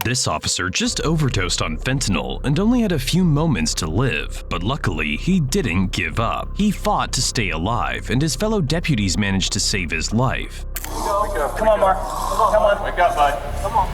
This officer just overdosed on fentanyl and only had a few moments to live, but luckily he didn't give up. He fought to stay alive, and his fellow deputies managed to save his life. Come on, Mark. Come on. Wake up, bud. Come on.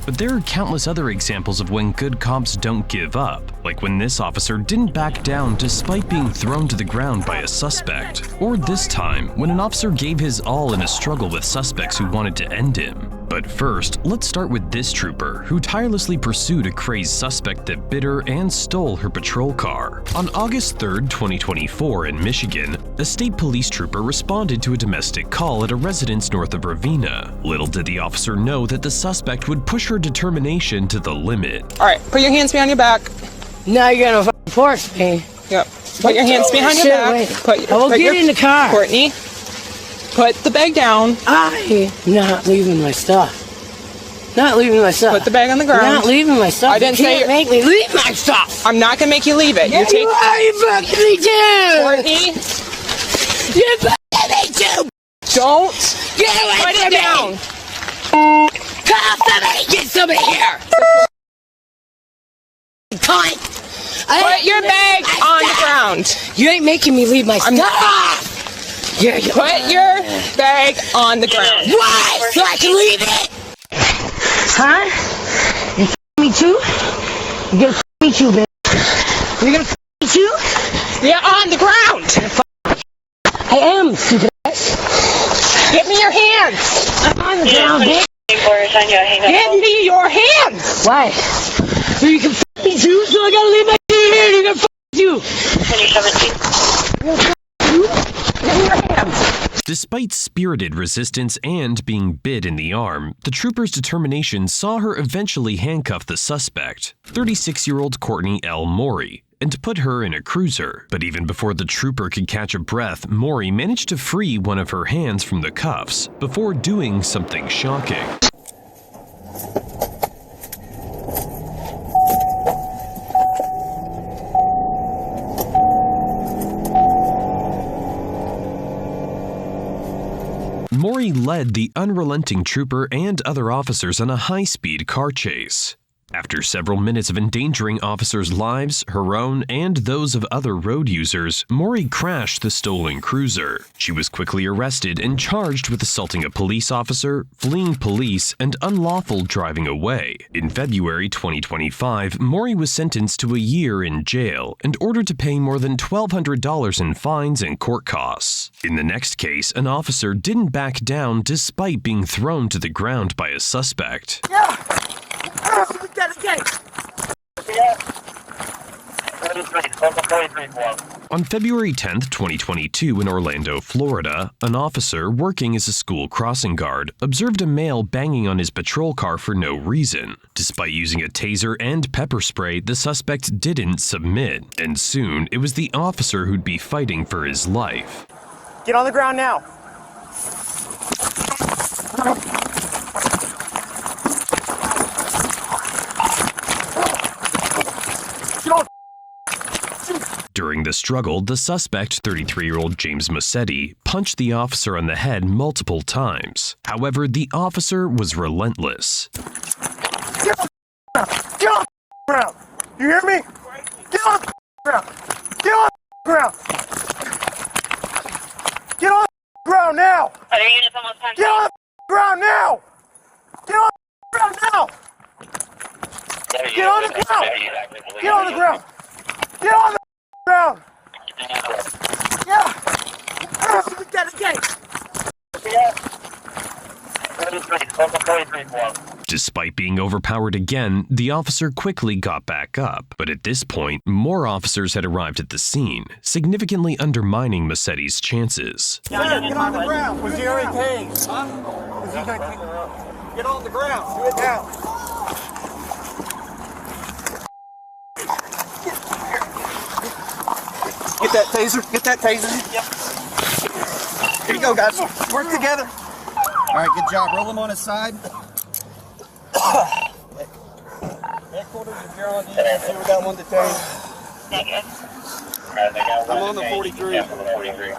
But there are countless other examples of when good cops don't give up, like when this officer didn't back down despite being thrown to the ground by a suspect. Or this time, when an officer gave his all in a struggle with suspects who wanted to end him. But first, let's start with this trooper, who tirelessly pursued a crazed suspect that bit her and stole her patrol car. On August 3rd, 2024 in Michigan, a state police trooper responded to a domestic call at a residence north of Ravenna. Little did the officer know that the suspect would push her determination to the limit. All right, put your hands behind your back. Now you're gonna force me. Yep. Put your hands behind your back. I will get in the car. Courtney, put the bag down. I'm not leaving my stuff. Not leaving my stuff. Put the bag on the ground. Not leaving my stuff. I didn't you say can't make me leave my stuff. I'm not gonna make you leave it. Yeah, you are. You fucking me too. Courtney, you fucking me too. Don't get away put from it down. Call somebody. Get somebody here. Cunt. Put your bag on the ground. You ain't making me leave my stuff. Yeah, put your bag on the ground. Why? So I can leave it. Huh? You me too? You're gonna me too, bitch. You're gonna me too? You're on the ground. I am, stupid ass. Give me your hands. I'm on the ground, bitch. Give me your hands. Why? So you can me too, so I gotta leave my shit here and you're gonna you. 2017. Give me your hands. Despite spirited resistance and being bit in the arm, the trooper's determination saw her eventually handcuff the suspect, 36-year-old Courtney L. Morey, and put her in a cruiser. But even before the trooper could catch a breath, Morey managed to free one of her hands from the cuffs before doing something shocking. Morey led the unrelenting trooper and other officers on a high-speed car chase. After several minutes of endangering officers' lives, her own, and those of other road users, Morey crashed the stolen cruiser. She was quickly arrested and charged with assaulting a police officer, fleeing police, and unlawful driving away. In February 2025, Morey was sentenced to a year in jail and ordered to pay more than $1,200 in fines and court costs. In the next case, an officer didn't back down despite being thrown to the ground by a suspect. On February 10, 2022 in Orlando, Florida, an officer working as a school crossing guard observed a male banging on his patrol car for no reason. Despite using a taser and pepper spray, the suspect didn't submit, and soon it was the officer who'd be fighting for his life. Get on the ground now. During the struggle, the suspect, 33-year-old James Massetti, punched the officer on the head multiple times. However, the officer was relentless. Get on the ground! You hear me? Get on the ground! Get on the ground! Get on the ground now! Get on the ground now! Get on the ground now! Get on the ground! Get on the ground! Get on the ground! Yeah! Despite being overpowered again, the officer quickly got back up. But at this point, more officers had arrived at the scene, significantly undermining Massetti's chances. Get on the ground! Was he already tased? Huh? Was he gonna get on the ground? Do it now! Get that taser. Get that taser. Yep. Here you go, guys. Work together. All right, good job. Roll him on his side. Headquarters is here on you. See, we got one detained. I'm on the 43.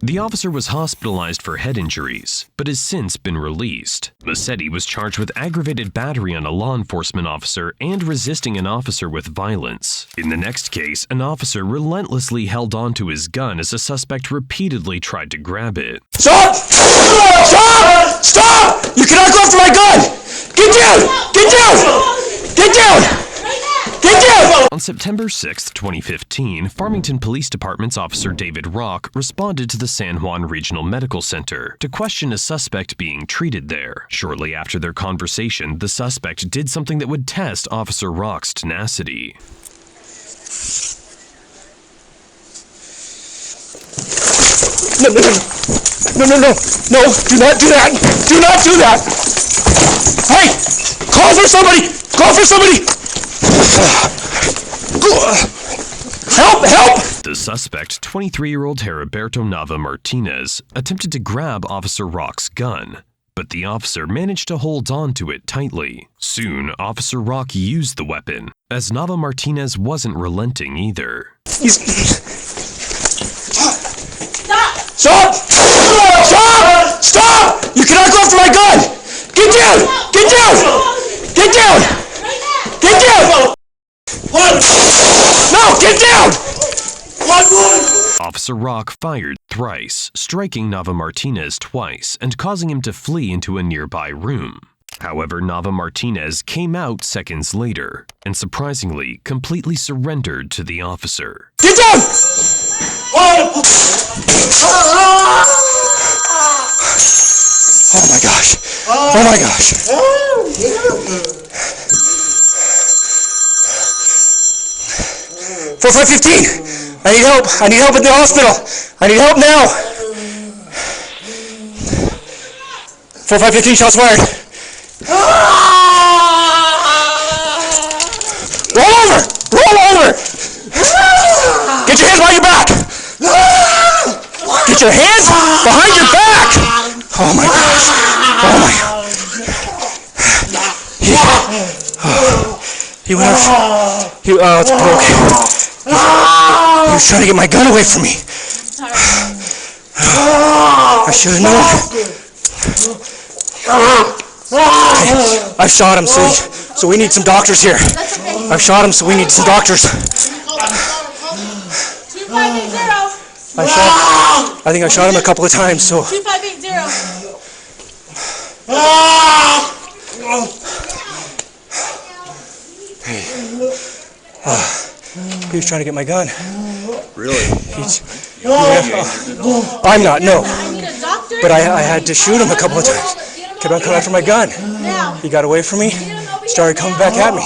The officer was hospitalized for head injuries, but has since been released. Massetti was charged with aggravated battery on a law enforcement officer and resisting an officer with violence. In the next case, an officer relentlessly held onto his gun as a suspect repeatedly tried to grab it. Stop! Stop! Stop! You cannot go after my gun! Get down! Get down! Get down! Get down! On September 6, 2015, Farmington Police Department's Officer David Rock responded to the San Juan Regional Medical Center to question a suspect being treated there. Shortly after their conversation, the suspect did something that would test Officer Rock's tenacity. No, do not do that! Do not do that! Hey! Call for somebody! Call for somebody! Help! Help! The suspect, 23-year-old Heriberto Nava Martinez, attempted to grab Officer Rock's gun, but the officer managed to hold on to it tightly. Soon, Officer Rock used the weapon, as Nava Martinez wasn't relenting either. Stop! Stop! Stop! You cannot go after my gun! Get down! Get down! Get down! Get down! No! Get down! Officer Rock fired thrice, striking Nava Martinez twice and causing him to flee into a nearby room. However, Nava Martinez came out seconds later and surprisingly completely surrendered to the officer. Get down! Oh my gosh. Oh my gosh. 4515. I need help. I need help at the hospital. I need help now. 4515, shots fired. Roll over! Roll over! Get your hands behind your back! Get your hands behind your back! Oh my gosh! Oh my God! He went up. It's broke. He was trying to get my gun away from me. I should have known. I've shot him, so we need some doctors here. I've shot him, so we need some doctors. 2580. I think I shot him a couple of times, so. 2580. He was trying to get my gun. Really? I'm not, no. I need a doctor. But I had to shoot him a couple of times. Kept on coming after my gun. Now. He got away from me, started coming back at me.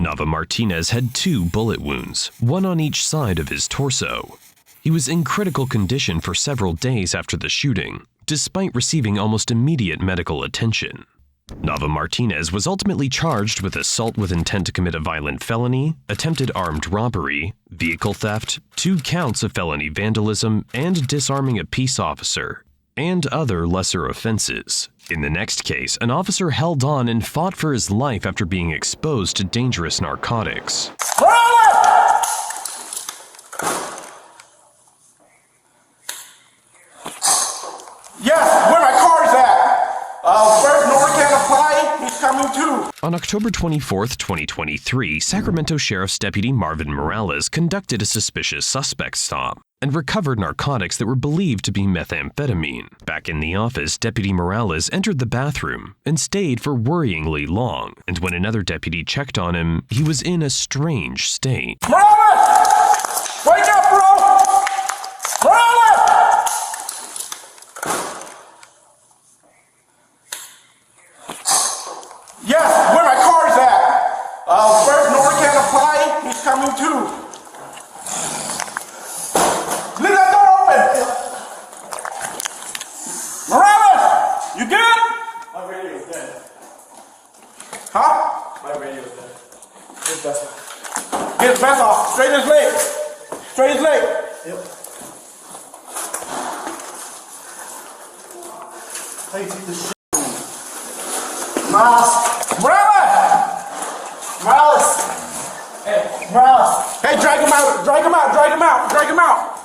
Nava Martinez had 2 bullet wounds, one on each side of his torso. He was in critical condition for several days after the shooting, despite receiving almost immediate medical attention. Nava Martinez was ultimately charged with assault with intent to commit a violent felony, attempted armed robbery, vehicle theft, 2 counts of felony vandalism, and disarming a peace officer, and other lesser offenses. In the next case, an officer held on and fought for his life after being exposed to dangerous narcotics. Yes, where my car's at? Where's Bodycam apply? He's coming too. On October 24, 2023, Sacramento Sheriff's Deputy Marvin Morales conducted a suspicious suspect stop and recovered narcotics that were believed to be methamphetamine. Back in the office, Deputy Morales entered the bathroom and stayed for worryingly long, and when another deputy checked on him, he was in a strange state. Morales! Wake up, bro! Morales! Yes, where my car's at? Where's Bodycam apply? He's coming too. Leave that door open! Morales! You good? My radio's dead. Huh? My radio's dead. His vest off. Get his vest off. Straight his leg. Straight his leg. Yep. How you take this shit? Miles! Morales! Miles! Hey, drag him out, drag him out, drag him out, drag him out.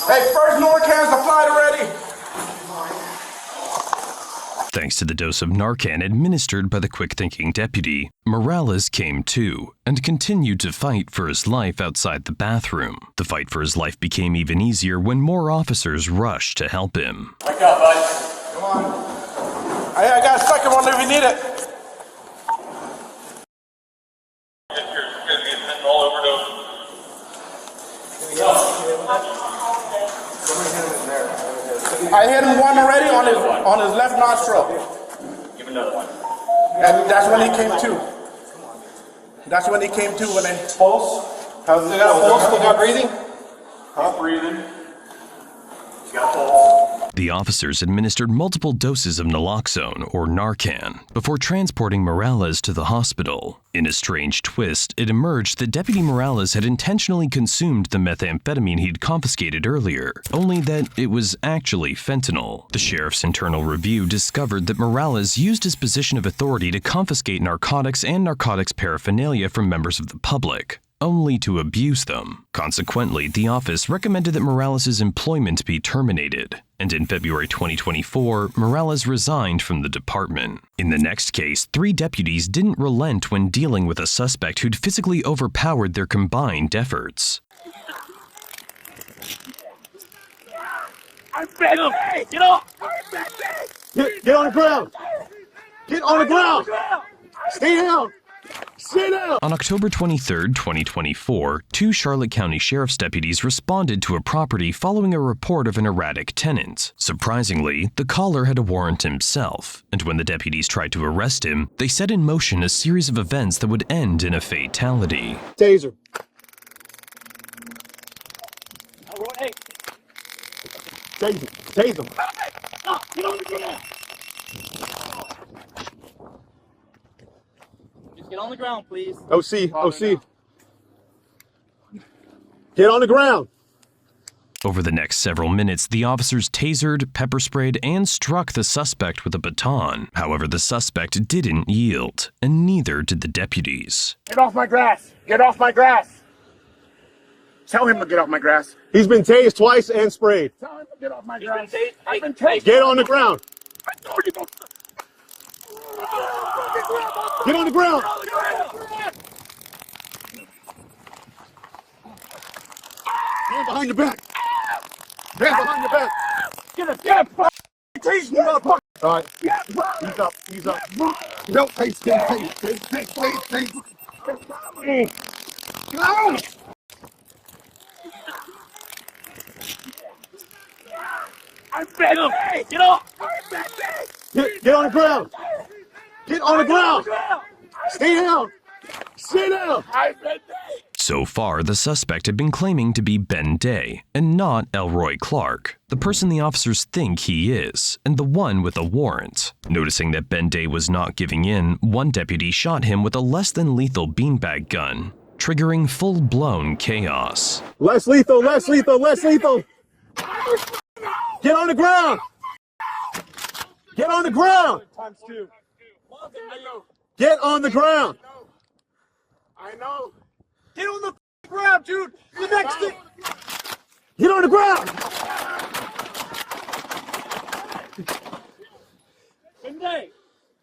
Hey, first Narcan's applied already. Thanks to the dose of Narcan administered by the quick-thinking deputy, Morales came to and continued to fight for his life outside the bathroom. The fight for his life became even easier when more officers rushed to help him. Wake up, bud. Come on. I got a second one if you need it. I hit him one already on his left nostril. Give him another one. And that's when he came to. That's when he came to when they Pulse? how's it You got a pulse? You going? got breathing? Huh? Breathing. You got a pulse? The officers administered multiple doses of naloxone, or Narcan, before transporting Morales to the hospital. In a strange twist, it emerged that Deputy Morales had intentionally consumed the methamphetamine he'd confiscated earlier, only that it was actually fentanyl. The sheriff's internal review discovered that Morales used his position of authority to confiscate narcotics and narcotics paraphernalia from members of the public, only to abuse them. Consequently, the office recommended that Morales' employment be terminated, and in February 2024, Morales resigned from the department. In the next case, 3 deputies didn't relent when dealing with a suspect who'd physically overpowered their combined efforts. I'm begging. Get off! Get on the ground! Get on the ground! Stay down! Stay down! On October 23, 2024, 2 Charlotte County Sheriff's deputies responded to a property following a report of an erratic tenant. Surprisingly, the caller had a warrant himself, and when the deputies tried to arrest him, they set in motion a series of events that would end in a fatality. Taser. Hey. Taser. Get on the ground! Get on the ground, please. OC. Get on the ground. Over the next several minutes, the officers tasered, pepper sprayed, and struck the suspect with a baton. However, the suspect didn't yield, and neither did the deputies. Get off my grass! Get off my grass! Tell him to get off my grass. He's been tased twice and sprayed. Tell him to get off my He's grass. been tased. I've been tased. Get on the ground. I told you to Get on the ground. Hand behind your back. Hand behind your back. get a damn taste, you motherfucker. All right. Ease up. Don't taste. Go! I'm begging. Get off! Get on the ground. Get on the ground. Stay down. Stay down. So far, the suspect had been claiming to be Ben Day, and not Elroy Clark, the person the officers think he is, and the one with a warrant. Noticing that Ben Day was not giving in, one deputy shot him with a less-than-lethal beanbag gun, triggering full-blown chaos. Less lethal. Get on the ground. Get on the ground. ×2. Get on the ground. I know. Get on the ground, dude. The next thing. Get on the ground.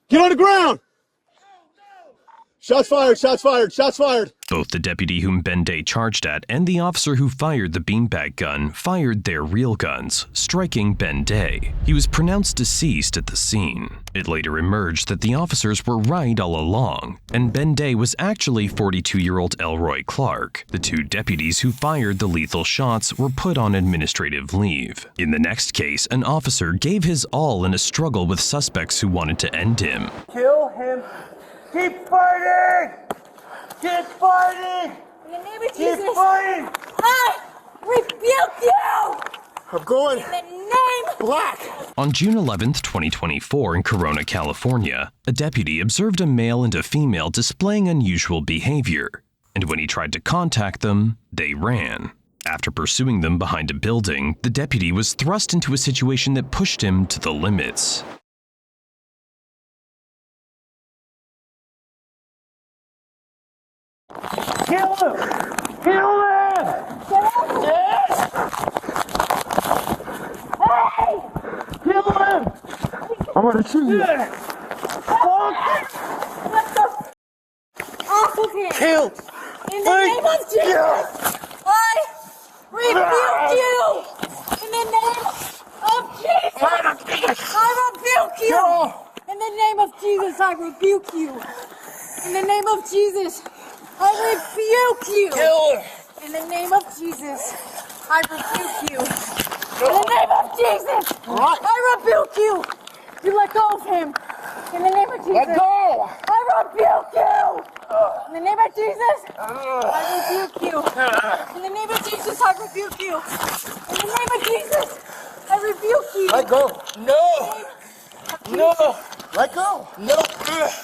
Get on the ground. Shots fired. Both the deputy whom Ben Day charged at and the officer who fired the beanbag gun fired their real guns, striking Ben Day. He was pronounced deceased at the scene. It later emerged that the officers were right all along, and Ben Day was actually 42-year-old Elroy Clark. The 2 deputies who fired the lethal shots were put on administrative leave. In the next case, an officer gave his all in a struggle with suspects who wanted to end him. Kill him. Keep fighting! Keep fighting! In the name of Keep Jesus, fighting! I rebuke you! I'm going In the name black! On June 11, 2024, in Corona, California, a deputy observed a male and a female displaying unusual behavior, and when he tried to contact them, they ran. After pursuing them behind a building, the deputy was thrust into a situation that pushed him to the limits. Kill him! Kill him! Yes! Hey! Kill him! I'm gonna shoot you. What the off of him? Kill! In the name of Jesus! I rebuke you! In the name of Jesus! I rebuke you! In the name of Jesus, I rebuke you! In the name of Jesus, I rebuke you! Kill her! In the name of Jesus, I rebuke you! In the name of Jesus, I rebuke you! You let go of him! In the name of Jesus, Let go! I rebuke you! In the name of Jesus, I rebuke you! In the name of Jesus, I rebuke you! In the name of Jesus, I rebuke you! Let go! No! No! Let go! No!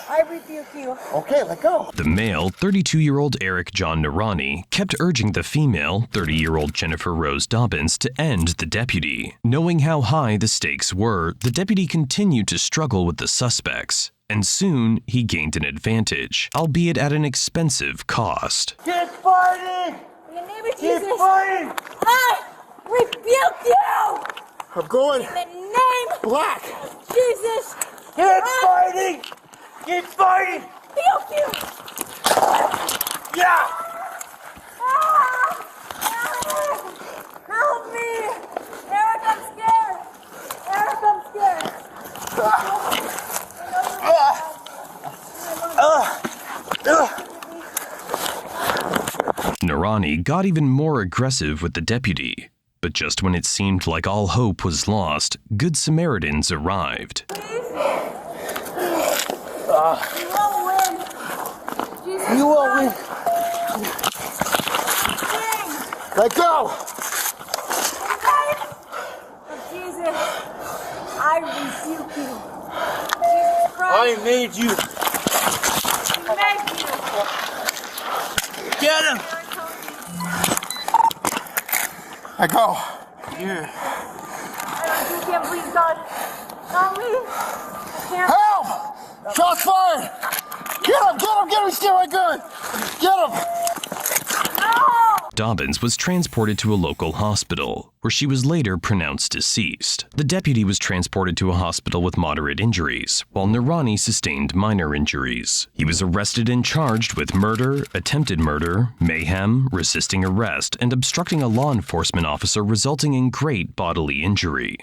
I rebuke you! Okay, let go. The male, 32-year-old Eric John Narani, kept urging the female, 30-year-old Jennifer Rose Dobbins, to end the deputy. Knowing how high the stakes were, the deputy continued to struggle with the suspects, and soon he gained an advantage, albeit at an expensive cost. Keep fighting! In the name of Keep Jesus, fighting! I rebuke you! I'm going In the name black! of Jesus, Keep fighting! Keep fighting! rebuke you! Yeah! Ah! Help me! Eric, I'm scared! Eric, I'm scared! Narani got even more aggressive with the deputy, but just when it seemed like all hope was lost, Good Samaritans arrived. You won't win! Jesus You won't win! Christ. Let go! Of Jesus, I rebuke you. Jesus Christ, I made you! thank you. Get him! Let go! Yeah. I rebuke him, please, God. Not me. I can't. Help! Shots fired! Get him, he's still right good! Get him! No! Dobbins was transported to a local hospital, where she was later pronounced deceased. The deputy was transported to a hospital with moderate injuries, while Narani sustained minor injuries. He was arrested and charged with murder, attempted murder, mayhem, resisting arrest, and obstructing a law enforcement officer, resulting in great bodily injury.